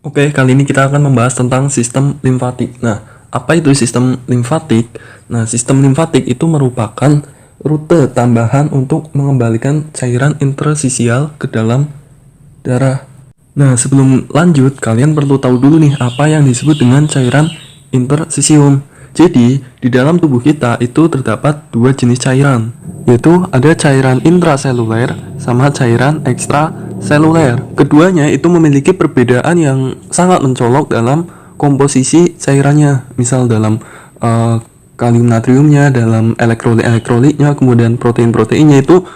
Oke, kali ini kita akan membahas tentang sistem limfatik. Nah, apa itu sistem limfatik? Nah, sistem limfatik itu merupakan rute tambahan untuk mengembalikan cairan interstisial ke dalam darah. Nah, sebelum lanjut, kalian perlu tahu dulu nih apa yang disebut dengan cairan interstisium. Jadi, di dalam tubuh kita itu terdapat dua jenis cairan, yaitu ada cairan intraseluler sama cairan ekstraseluler. Keduanya itu memiliki perbedaan yang sangat mencolok dalam komposisi cairannya, misal dalam kalium natriumnya, dalam elektrolit-elektrolitnya, kemudian protein-proteinnya itu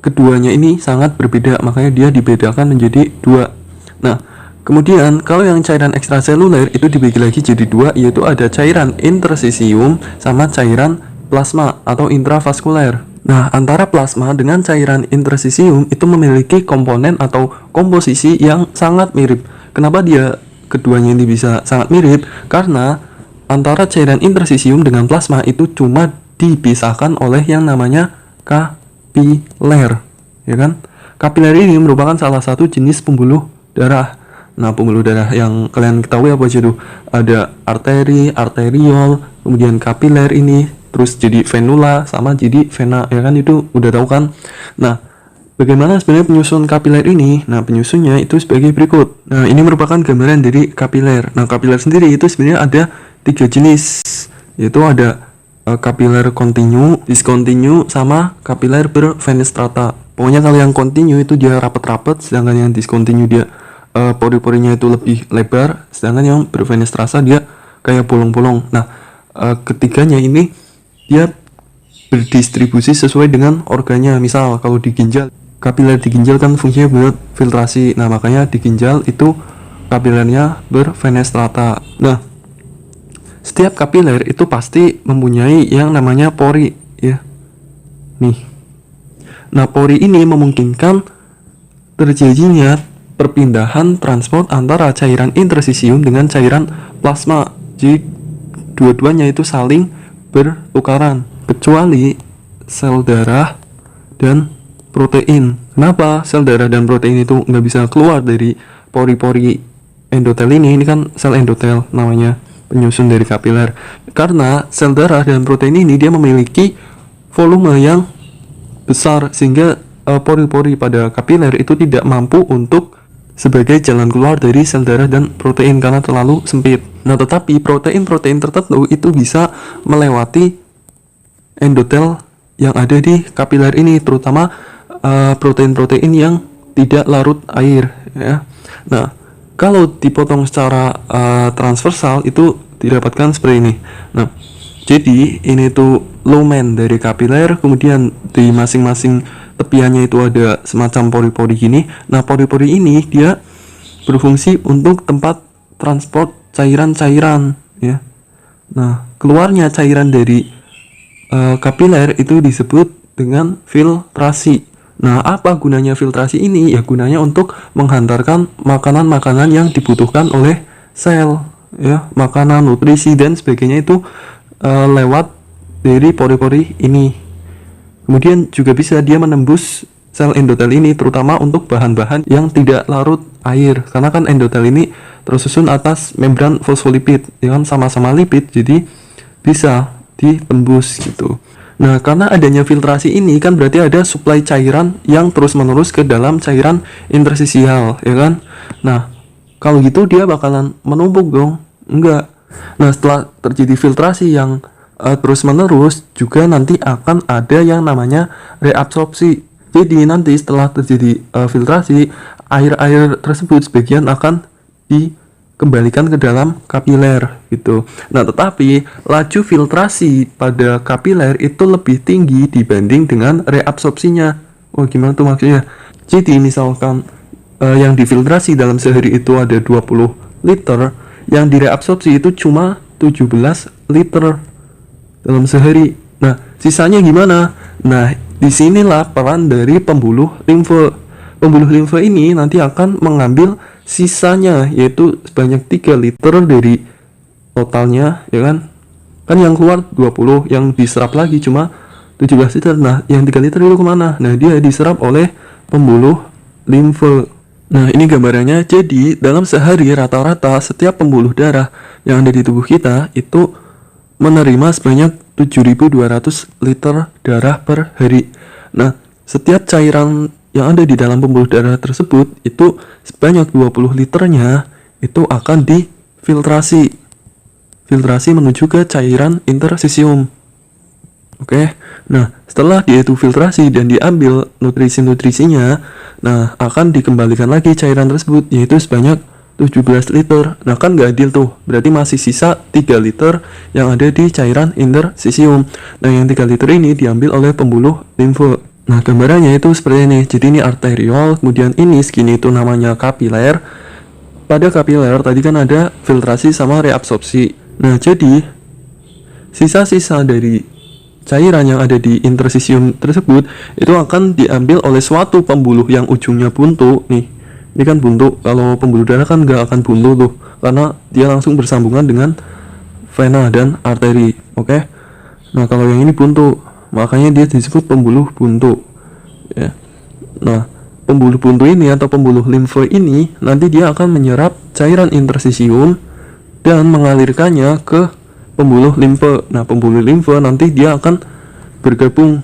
keduanya ini sangat berbeda, makanya dia dibedakan menjadi dua. Nah, kemudian kalau yang cairan ekstraseluler itu dibagi lagi jadi dua, yaitu ada cairan interstisium sama cairan plasma atau intravaskuler. Nah, antara plasma dengan cairan interstisium itu memiliki komponen atau komposisi yang sangat mirip. Kenapa dia keduanya ini bisa sangat mirip? Karena antara cairan interstisium dengan plasma itu cuma dipisahkan oleh yang namanya kapiler, ya kan? Kapiler ini merupakan salah satu jenis pembuluh darah. Nah, pembuluh darah yang kalian ketahui apa aja tuh? Ada arteri, arteriol, kemudian kapiler ini, terus jadi venula sama jadi vena, ya kan? Itu udah tahu kan? Nah, bagaimana sebenarnya penyusun kapiler ini? Nah, penyusunnya itu sebagai berikut. Nah, ini merupakan gambaran dari kapiler. Nah, kapiler sendiri itu sebenarnya ada 3 jenis, yaitu ada kapiler kontinu, diskontinu, sama kapiler berfenestrata. Pokoknya kalau yang kontinu itu dia rapat-rapat, sedangkan yang diskontinu dia pori-porinya itu lebih lebar, sedangkan yang berfenestrasa dia kayak bolong-bolong. Nah, ketiganya ini dia berdistribusi sesuai dengan organnya. Misal kalau di ginjal, kapiler di ginjal kan fungsinya buat filtrasi. Nah, makanya di ginjal itu kapilernya berfenestrata. Nah, setiap kapiler itu pasti mempunyai yang namanya pori, ya. Nih. Nah, pori ini memungkinkan terjadinya perpindahan transport antara cairan interstisium dengan cairan plasma. Jadi, dua-duanya itu saling bertukaran, kecuali sel darah dan protein. Kenapa sel darah dan protein itu nggak bisa keluar dari pori-pori endotel ini? Ini kan sel endotel namanya, penyusun dari kapiler. Karena sel darah dan protein ini dia memiliki volume yang besar, sehingga pori-pori pada kapiler itu tidak mampu untuk sebagai jalan keluar dari sel darah dan protein karena terlalu sempit. Nah, tetapi protein-protein tertentu itu bisa melewati endotel yang ada di kapiler ini, terutama protein-protein yang tidak larut air, ya. Nah, kalau dipotong secara transversal itu didapatkan seperti ini. Nah, jadi ini tuh lumen dari kapiler, kemudian di masing-masing tepiannya itu ada semacam pori-pori gini. Nah, pori-pori ini dia berfungsi untuk tempat transport cairan-cairan, ya. Nah, keluarnya cairan dari kapiler itu disebut dengan filtrasi. Nah, apa gunanya filtrasi ini? Ya, gunanya untuk menghantarkan makanan-makanan yang dibutuhkan oleh sel, ya, makanan, nutrisi dan sebagainya itu lewat dari pori-pori ini. Kemudian juga bisa dia menembus sel endotel ini, terutama untuk bahan-bahan yang tidak larut air, karena kan endotel ini tersusun atas membran fosfolipid, ya kan, sama-sama lipid, jadi bisa ditembus gitu. Nah, karena adanya filtrasi ini kan berarti ada suplai cairan yang terus-menerus ke dalam cairan interstisial, ya kan? Nah, kalau gitu dia bakalan menumpuk dong? Enggak. Nah, setelah terjadi filtrasi yang terus-menerus, juga nanti akan ada yang namanya reabsorpsi. Jadi nanti setelah terjadi filtrasi, air-air tersebut sebagian akan dikembalikan ke dalam kapiler gitu. Nah, tetapi laju filtrasi pada kapiler itu lebih tinggi dibanding dengan reabsorpsinya. Oh, gimana tuh maksudnya? Jadi misalkan yang difiltrasi dalam sehari itu ada 20 liter, yang direabsorpsi itu cuma 17 liter dalam sehari. Nah, sisanya gimana? Nah, disinilah peran dari pembuluh limfe. Pembuluh limfe ini nanti akan mengambil sisanya, yaitu sebanyak 3 liter dari totalnya, ya kan? Kan yang keluar 20, yang diserap lagi cuma 17 liter. Nah, yang 3 liter itu kemana? Nah, dia diserap oleh pembuluh limfe. Nah, ini gambarannya. Jadi, dalam sehari rata-rata setiap pembuluh darah yang ada di tubuh kita itu menerima sebanyak 7.200 liter darah per hari. Nah, setiap cairan yang ada di dalam pembuluh darah tersebut itu sebanyak 20 liternya itu akan difiltrasi. Filtrasi menuju ke cairan interstisium. Oke, nah setelah dia itu filtrasi dan diambil nutrisi-nutrisinya, nah akan dikembalikan lagi cairan tersebut, yaitu sebanyak 17 liter. Nah kan nggak adil tuh, berarti masih sisa 3 liter yang ada di cairan interstisium. Nah yang 3 liter ini diambil oleh pembuluh limfe. Nah gambarannya itu seperti ini, jadi ini arteriol, kemudian ini segini itu namanya kapiler. Pada kapiler tadi kan ada filtrasi sama reabsorpsi. Nah jadi sisa-sisa dari cairan yang ada di interstisium tersebut itu akan diambil oleh suatu pembuluh yang ujungnya buntu nih. Ini kan buntu, kalau pembuluh darah kan nggak akan buntu tuh, karena dia langsung bersambungan dengan vena dan arteri. Oke. Nah kalau yang ini buntu, makanya dia disebut pembuluh buntu. Ya. Nah pembuluh buntu ini atau pembuluh limfe ini nanti dia akan menyerap cairan interstisium dan mengalirkannya ke pembuluh limfe. Nah, pembuluh limfe nanti dia akan bergabung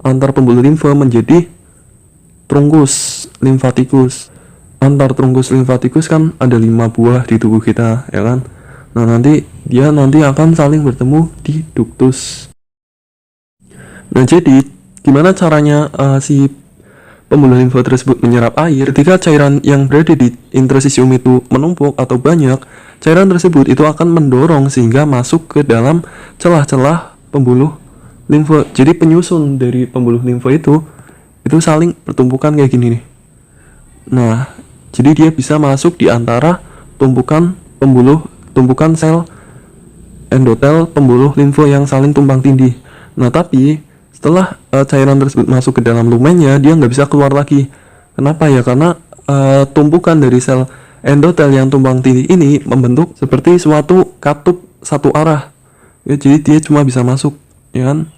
antar pembuluh limfe menjadi trunkus limfatikus. Antar trunkus limfatikus kan ada 5 buah di tubuh kita, ya kan? Nah, nanti akan saling bertemu di ductus. Nah, jadi gimana caranya si pembuluh limfe tersebut menyerap air? Ketika cairan yang berada di interstisium itu menumpuk atau banyak, cairan tersebut itu akan mendorong sehingga masuk ke dalam celah-celah pembuluh limfe. Jadi penyusun dari pembuluh limfe itu saling bertumpukan kayak gini nih. Nah, jadi dia bisa masuk di antara tumpukan sel endotel pembuluh limfe yang saling tumpang tindih. Nah, tapi setelah cairan tersebut masuk ke dalam lumennya, dia nggak bisa keluar lagi. Kenapa ya? Karena tumpukan dari sel endotel yang tumpang tindih ini membentuk seperti suatu katup satu arah. Ya, jadi dia cuma bisa masuk, ya kan?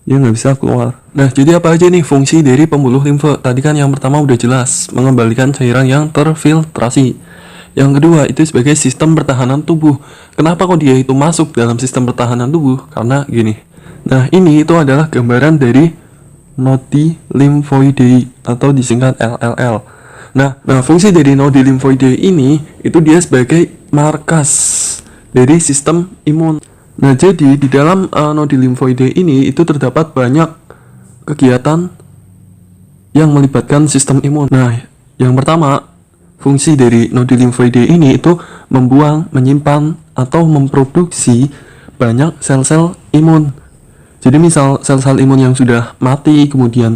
Dia nggak bisa keluar. Nah, jadi apa aja nih fungsi dari pembuluh limfe? Tadi kan yang pertama udah jelas, mengembalikan cairan yang terfiltrasi. Yang kedua, itu sebagai sistem pertahanan tubuh. Kenapa kok dia itu masuk dalam sistem pertahanan tubuh? Karena gini. Nah, ini itu adalah gambaran dari nodi lymphoidei atau disingkat LLL. Nah, fungsi dari nodi lymphoidei ini itu dia sebagai markas dari sistem imun. Nah, jadi di dalam nodi lymphoidei ini itu terdapat banyak kegiatan yang melibatkan sistem imun. Nah, yang pertama, fungsi dari nodi lymphoidei ini itu membuang, menyimpan, atau memproduksi banyak sel-sel imun. Jadi misal sel-sel imun yang sudah mati, kemudian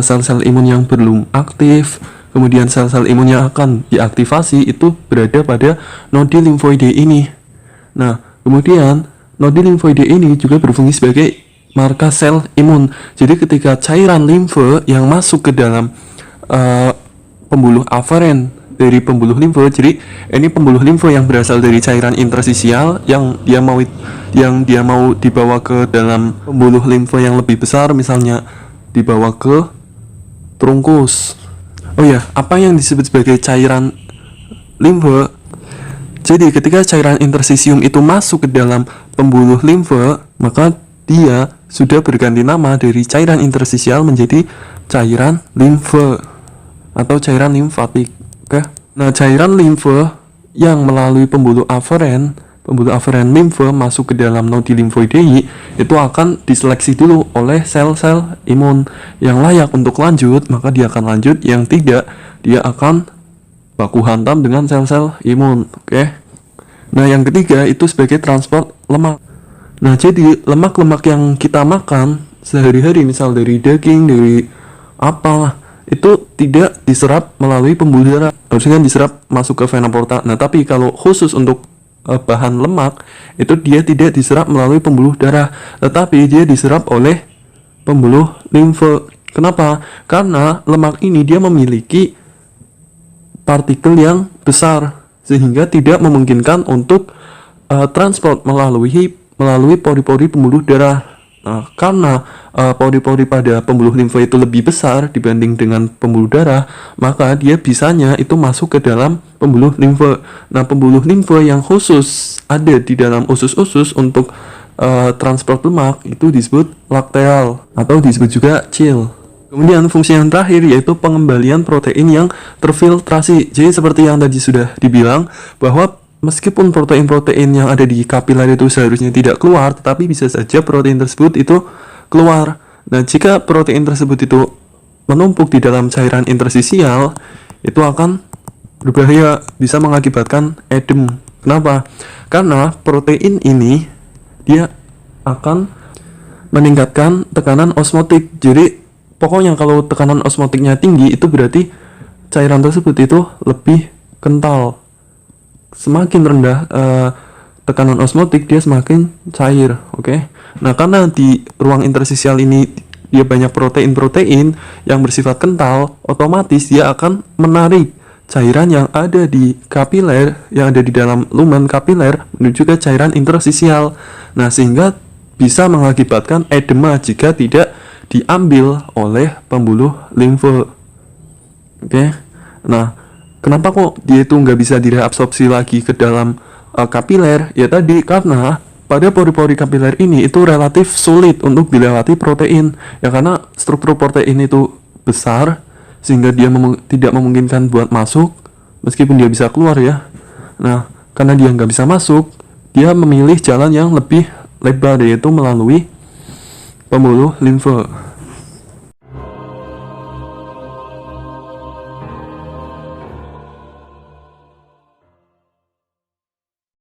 sel-sel imun yang belum aktif, kemudian sel-sel imun yang akan diaktifasi itu berada pada nodi lymphoidei ini. Nah, kemudian nodi lymphoidei ini juga berfungsi sebagai markas sel imun. Jadi ketika cairan limfe yang masuk ke dalam pembuluh aferen dari pembuluh limfe, jadi ini pembuluh limfe yang berasal dari cairan interstisial yang dia mau dibawa ke dalam pembuluh limfe yang lebih besar, misalnya dibawa ke trunkus. Oh ya, apa yang disebut sebagai cairan limfe? Jadi ketika cairan interstisium itu masuk ke dalam pembuluh limfe, maka dia sudah berganti nama dari cairan interstisial menjadi cairan limfe atau cairan limfatik. Oke. Nah, cairan limfe yang melalui pembuluh aferen limfe masuk ke dalam nodi lymphoidei itu akan diseleksi dulu oleh sel-sel imun. Yang layak untuk lanjut, maka dia akan lanjut, yang tidak, dia akan baku hantam dengan sel-sel imun. Oke. Nah, yang ketiga itu sebagai transport lemak. Nah, jadi lemak-lemak yang kita makan sehari-hari, misal dari daging, dari apalah, itu tidak diserap melalui pembuluh darah. Harusnya kan diserap masuk ke vena porta. Nah, tapi kalau khusus untuk bahan lemak, itu dia tidak diserap melalui pembuluh darah, tetapi dia diserap oleh pembuluh limfe. Kenapa? Karena lemak ini dia memiliki partikel yang besar, sehingga tidak memungkinkan untuk transport melalui pori-pori pembuluh darah. Nah, karena pori-pori pada pembuluh limfa itu lebih besar dibanding dengan pembuluh darah, maka dia bisanya itu masuk ke dalam pembuluh limfa. Nah, pembuluh limfa yang khusus ada di dalam usus-usus untuk transport lemak itu disebut lateral atau disebut juga chil. Kemudian fungsi yang terakhir yaitu pengembalian protein yang terfiltrasi. Jadi seperti yang tadi sudah dibilang bahwa meskipun protein-protein yang ada di kapiler itu seharusnya tidak keluar, tetapi bisa saja protein tersebut itu keluar. Nah, jika protein tersebut itu menumpuk di dalam cairan interstisial, itu akan berbahaya, bisa mengakibatkan edem. Kenapa? Karena protein ini dia akan meningkatkan tekanan osmotik. Jadi, pokoknya kalau tekanan osmotiknya tinggi, itu berarti cairan tersebut itu lebih kental. Semakin rendah tekanan osmotik, dia semakin cair, oke? Nah, karena di ruang interstisial ini dia banyak protein-protein yang bersifat kental, otomatis dia akan menarik cairan yang ada di kapiler, yang ada di dalam lumen kapiler menuju ke cairan interstisial. Nah, sehingga bisa mengakibatkan edema jika tidak diambil oleh pembuluh limfa. Oke? Nah, kenapa kok dia itu nggak bisa direabsorpsi lagi ke dalam kapiler? Ya tadi, karena pada pori-pori kapiler ini itu relatif sulit untuk dilewati protein. Ya karena struktur protein itu besar, sehingga dia tidak memungkinkan buat masuk, meskipun dia bisa keluar ya. Nah, karena dia nggak bisa masuk, dia memilih jalan yang lebih lebar, yaitu melalui pembuluh limfa.